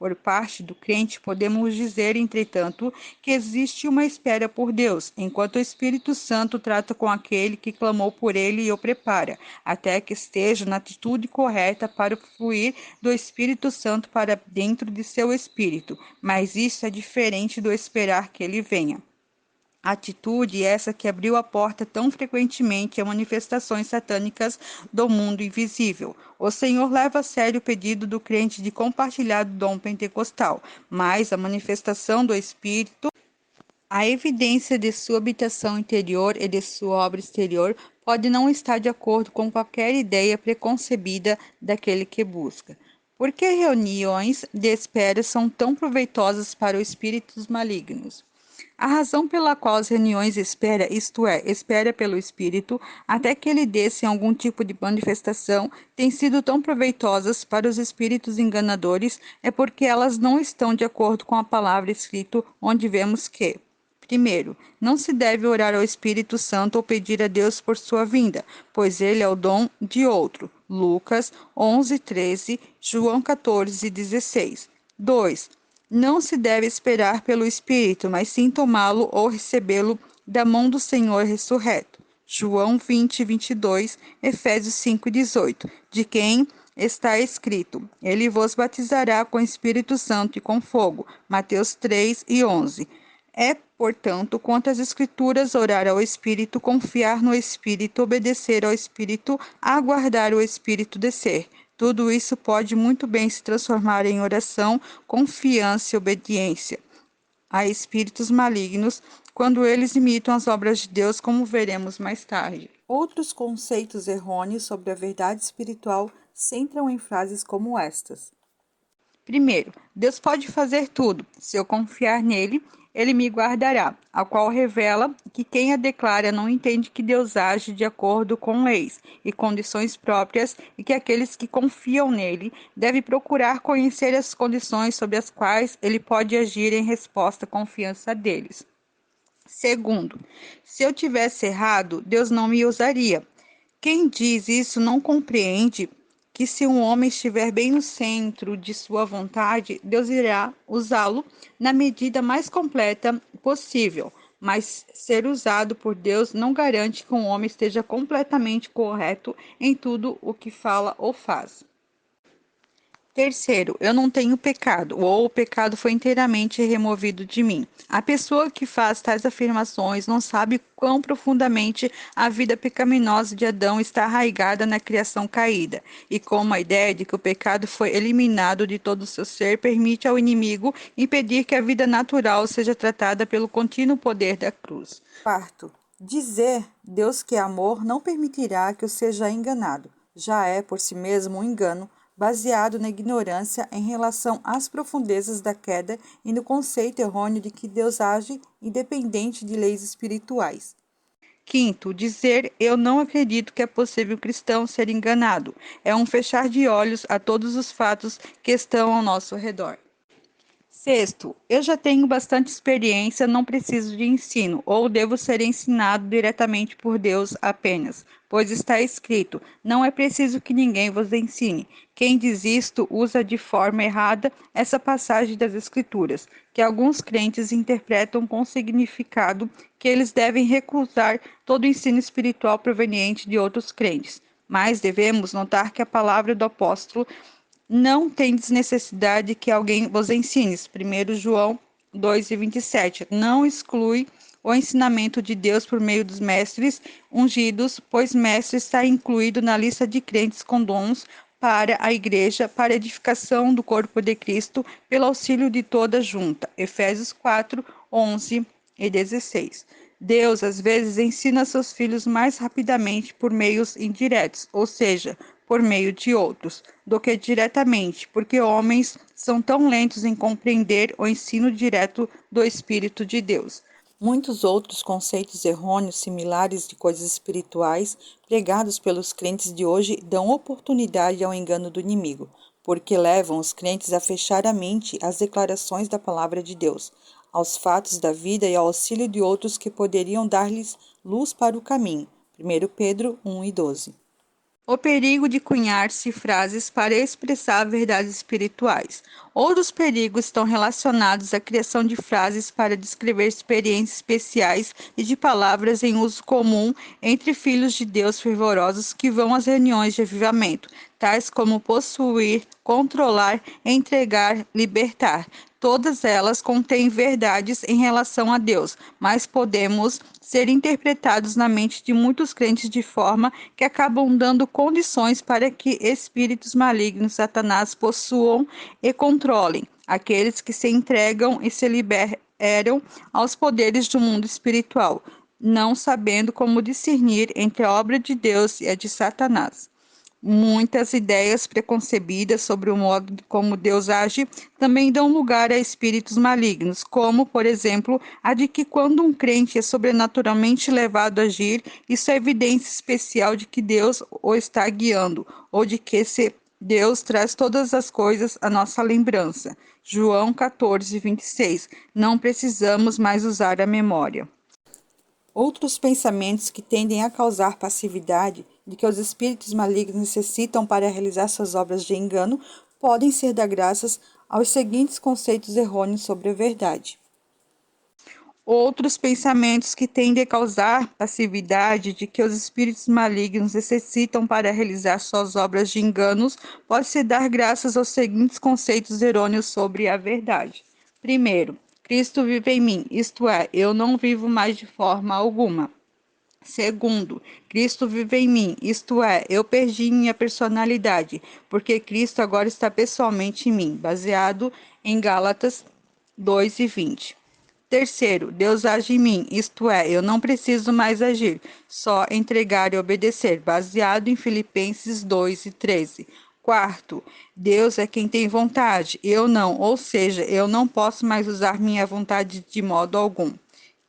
Por parte do crente, podemos dizer, entretanto, que existe uma espera por Deus, enquanto o Espírito Santo trata com aquele que clamou por ele e o prepara, até que esteja na atitude correta para o fluir do Espírito Santo para dentro de seu espírito. Mas isso é diferente do esperar que ele venha. Atitude essa que abriu a porta tão frequentemente a manifestações satânicas do mundo invisível. O Senhor leva a sério o pedido do crente de compartilhar do dom pentecostal, mas a manifestação do Espírito, a evidência de sua habitação interior e de sua obra exterior, pode não estar de acordo com qualquer ideia preconcebida daquele que busca. Por que reuniões de espera são tão proveitosas para os espíritos malignos? A razão pela qual as reuniões espera, isto é, espera pelo Espírito, até que ele desça em algum tipo de manifestação, tem sido tão proveitosas para os espíritos enganadores, é porque elas não estão de acordo com a palavra escrita, onde vemos que: primeiro, não se deve orar ao Espírito Santo ou pedir a Deus por sua vinda, pois ele é o dom de outro. Lucas 11:13, João 14:16. 2. Não se deve esperar pelo Espírito, mas sim tomá-lo ou recebê-lo da mão do Senhor ressurreto. João 20:22, Efésios 5:18, de quem está escrito: Ele vos batizará com Espírito Santo e com fogo. Mateus 3:11. É, portanto, quanto às Escrituras, orar ao Espírito, confiar no Espírito, obedecer ao Espírito, aguardar o Espírito descer. Tudo isso pode muito bem se transformar em oração, confiança e obediência a espíritos malignos quando eles imitam as obras de Deus, como veremos mais tarde. Outros conceitos errôneos sobre a verdade espiritual centram em frases como estas. Primeiro, Deus pode fazer tudo. Se eu confiar nele, ele me guardará, a qual revela que quem a declara não entende que Deus age de acordo com leis e condições próprias e que aqueles que confiam nele devem procurar conhecer as condições sob as quais ele pode agir em resposta à confiança deles. Segundo, se eu tivesse errado, Deus não me usaria. Quem diz isso não compreende que se um homem estiver bem no centro de sua vontade, Deus irá usá-lo na medida mais completa possível. Mas ser usado por Deus não garante que um homem esteja completamente correto em tudo o que fala ou faz. Terceiro, eu não tenho pecado, ou o pecado foi inteiramente removido de mim. A pessoa que faz tais afirmações não sabe quão profundamente a vida pecaminosa de Adão está arraigada na criação caída, e como a ideia de que o pecado foi eliminado de todo o seu ser permite ao inimigo impedir que a vida natural seja tratada pelo contínuo poder da cruz. Quarto, dizer Deus que é amor não permitirá que eu seja enganado. Já é por si mesmo um engano, baseado na ignorância em relação às profundezas da queda e no conceito errôneo de que Deus age independente de leis espirituais. Quinto, dizer eu não acredito que é possível cristão ser enganado. É um fechar de olhos a todos os fatos que estão ao nosso redor. Sexto, eu já tenho bastante experiência, não preciso de ensino, ou devo ser ensinado diretamente por Deus apenas, pois está escrito: não é preciso que ninguém vos ensine. Quem diz isto usa de forma errada essa passagem das Escrituras, que alguns crentes interpretam com significado que eles devem recusar todo ensino espiritual proveniente de outros crentes. Mas devemos notar que a palavra do apóstolo não tendes necessidade que alguém vos ensine. 1 João 2:27. Não exclui o ensinamento de Deus por meio dos mestres ungidos, pois mestre está incluído na lista de crentes com dons para a igreja, para a edificação do corpo de Cristo, pelo auxílio de toda junta. Efésios 4:11 e 16. Deus, às vezes, ensina seus filhos mais rapidamente por meios indiretos, ou seja, por meio de outros, do que diretamente, porque homens são tão lentos em compreender o ensino direto do Espírito de Deus. Muitos outros conceitos errôneos similares de coisas espirituais pregados pelos crentes de hoje dão oportunidade ao engano do inimigo, porque levam os crentes a fechar a mente às declarações da palavra de Deus, aos fatos da vida e ao auxílio de outros que poderiam dar-lhes luz para o caminho. 1 Pedro 1:12. O perigo de cunhar-se frases para expressar verdades espirituais. Outros perigos estão relacionados à criação de frases para descrever experiências especiais e de palavras em uso comum entre filhos de Deus fervorosos que vão às reuniões de avivamento, tais como possuir, controlar, entregar, libertar. Todas elas contêm verdades em relação a Deus, mas podemos ser interpretados na mente de muitos crentes de forma que acabam dando condições para que espíritos malignos, Satanás, possuam e controlem aqueles que se entregam e se liberam aos poderes do mundo espiritual, não sabendo como discernir entre a obra de Deus e a de Satanás. Muitas ideias preconcebidas sobre o modo como Deus age também dão lugar a espíritos malignos, como, por exemplo, a de que quando um crente é sobrenaturalmente levado a agir, isso é evidência especial de que Deus o está guiando, ou de que se Deus traz todas as coisas à nossa lembrança. João 14, 26. Não precisamos mais usar a memória. Outros pensamentos que tendem a causar passividade, de que os espíritos malignos necessitam para realizar suas obras de engano, podem ser dar graças aos seguintes conceitos errôneos sobre a verdade. Outros pensamentos que tendem a causar passividade, de que os espíritos malignos necessitam para realizar suas obras de enganos, pode se dar graças aos seguintes conceitos errôneos sobre a verdade. Primeiro, Cristo vive em mim, isto é, eu não vivo mais de forma alguma. Segundo, Cristo vive em mim, isto é, eu perdi minha personalidade, porque Cristo agora está pessoalmente em mim, baseado em Gálatas 2:20. Terceiro, Deus age em mim, isto é, eu não preciso mais agir, só entregar e obedecer, baseado em Filipenses 2:13. Quarto, Deus é quem tem vontade, eu não, ou seja, eu não posso mais usar minha vontade de modo algum.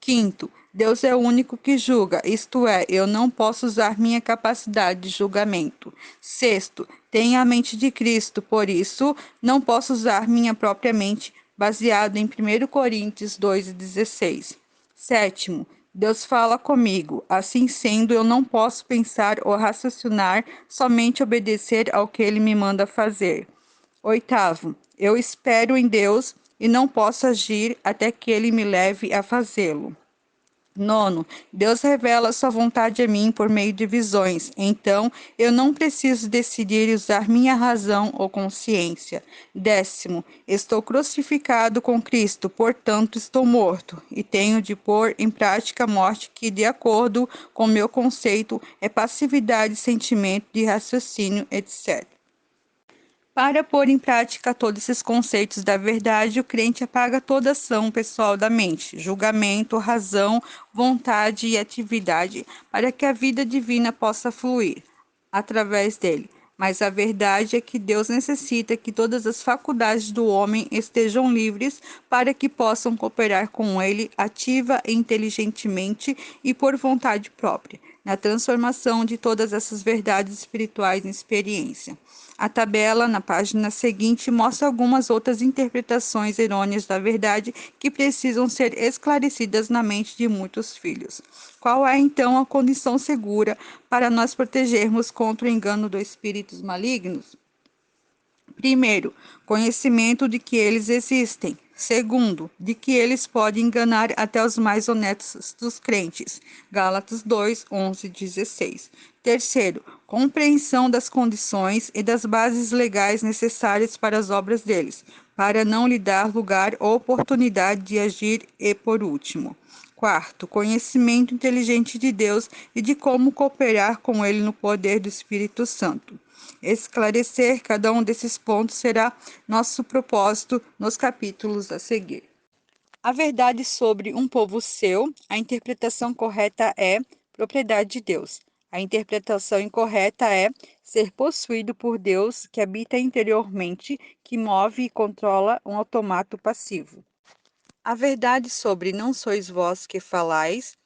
Quinto, Deus é o único que julga, isto é, eu não posso usar minha capacidade de julgamento. Sexto, tenho a mente de Cristo, por isso não posso usar minha própria mente, baseado em 1 Coríntios 2:16. Sétimo, Deus fala comigo, assim sendo, eu não posso pensar ou raciocinar, somente obedecer ao que Ele me manda fazer. Oitavo, eu espero em Deus e não posso agir até que Ele me leve a fazê-lo. Nono, Deus revela sua vontade a mim por meio de visões, então eu não preciso decidir e usar minha razão ou consciência. Décimo, estou crucificado com Cristo, portanto estou morto, e tenho de pôr em prática a morte que, de acordo com meu conceito, é passividade, sentimento de raciocínio, etc. Para pôr em prática todos esses conceitos da verdade, o crente apaga toda ação pessoal da mente, julgamento, razão, vontade e atividade, para que a vida divina possa fluir através dele. Mas a verdade é que Deus necessita que todas as faculdades do homem estejam livres para que possam cooperar com ele ativa e inteligentemente e por vontade própria, na transformação de todas essas verdades espirituais em experiência. A tabela, na página seguinte, mostra algumas outras interpretações errôneas da verdade que precisam ser esclarecidas na mente de muitos filhos. Qual é, então, a condição segura para nós protegermos contra o engano dos espíritos malignos? Primeiro, conhecimento de que eles existem. Segundo, de que eles podem enganar até os mais honestos dos crentes. Gálatas 2, 11, 16. Terceiro, compreensão das condições e das bases legais necessárias para as obras deles, para não lhe dar lugar ou oportunidade de agir. E, por último, quarto, conhecimento inteligente de Deus e de como cooperar com ele no poder do Espírito Santo. Esclarecer cada um desses pontos será nosso propósito nos capítulos a seguir. A verdade sobre um povo seu, a interpretação correta é propriedade de Deus. A interpretação incorreta é ser possuído por Deus que habita interiormente, que move e controla um automato passivo. A verdade sobre não sois vós que falais,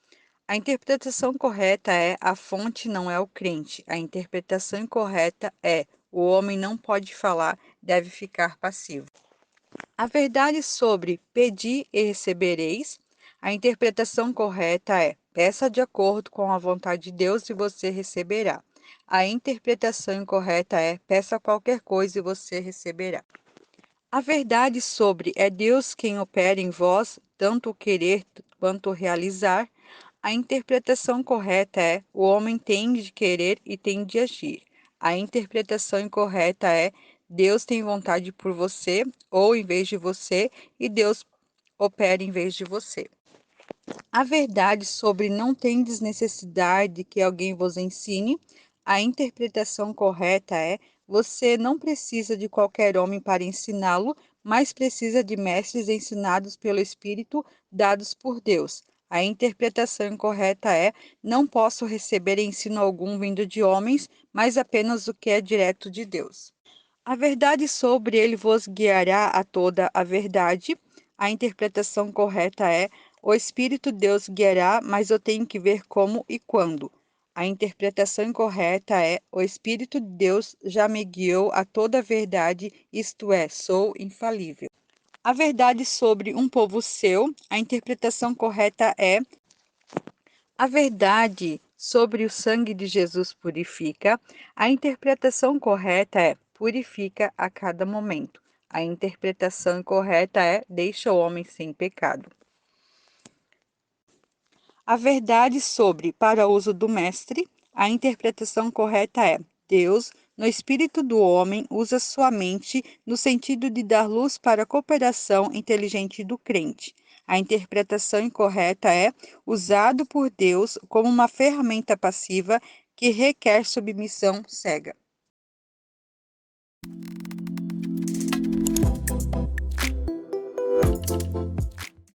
a interpretação correta é a fonte não é o crente. A interpretação incorreta é o homem não pode falar, deve ficar passivo. A verdade sobre pedi e recebereis, a interpretação correta é peça de acordo com a vontade de Deus e você receberá. A interpretação incorreta é: peça qualquer coisa e você receberá. A verdade sobre é Deus quem opera em vós, tanto o querer quanto o realizar. A interpretação correta é: o homem tem de querer e tem de agir. A interpretação incorreta é: Deus tem vontade por você ou em vez de você, e Deus opera em vez de você. A verdade sobre não tendes necessidade que alguém vos ensine. A interpretação correta é: você não precisa de qualquer homem para ensiná-lo, mas precisa de mestres ensinados pelo Espírito, dados por Deus. A interpretação incorreta é: não posso receber ensino algum vindo de homens, mas apenas o que é direto de Deus. A verdade sobre ele vos guiará a toda a verdade. A interpretação correta é: o Espírito Deus guiará, mas eu tenho que ver como e quando. A interpretação incorreta é: o Espírito de Deus já me guiou a toda a verdade, isto é, sou infalível. A verdade sobre um povo seu, a interpretação correta é: a verdade sobre o sangue de Jesus purifica. A interpretação correta é: purifica a cada momento. A interpretação incorreta é: deixa o homem sem pecado. A verdade sobre para uso do mestre. A interpretação correta é: Deus, no espírito do homem, usa sua mente no sentido de dar luz para a cooperação inteligente do crente. A interpretação incorreta é: usado por Deus como uma ferramenta passiva que requer submissão cega.